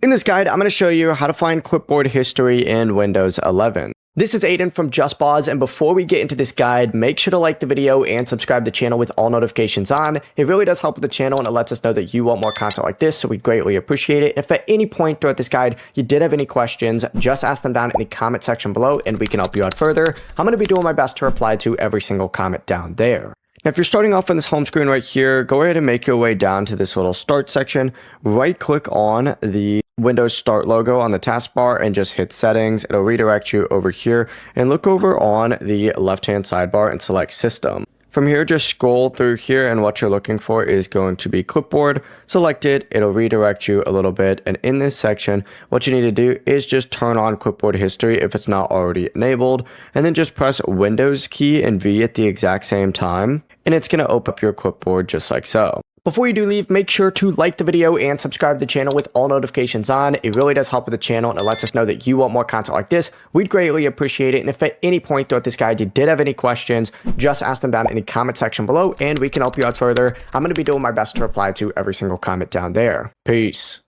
In this guide, I'm going to show you how to find clipboard history in Windows 11. This is Aiden from JustBoz, and before we get into this guide, make sure to like the video and subscribe to the channel with all notifications on. It really does help with the channel, and it lets us know that you want more content like this, so we greatly appreciate it. If at any point throughout this guide you did have any questions, just ask them down in the comment section below, and we can help you out further. I'm going to be doing my best to reply to every single comment down there. Now, if you're starting off on this home screen right here, go ahead and make your way down to this little start section. Right click on the Windows Start logo on the taskbar and just hit settings. It'll redirect you over here and look over on the left-hand sidebar and select system. From here, just scroll through here, and what you're looking for is going to be clipboard. Select it, it'll redirect you a little bit, and in this section, what you need to do is just turn on clipboard history if it's not already enabled, and then just press Windows key and V at the exact same time, and it's going to open up your clipboard just like so. Before you do leave, make sure to like the video and subscribe to the channel with all notifications on. It really does help with the channel, and it lets us know that you want more content like this. We'd greatly appreciate it. And if at any point throughout this guide you did have any questions, just ask them down in the comment section below, and we can help you out further. I'm going to be doing my best to reply to every single comment down there. Peace.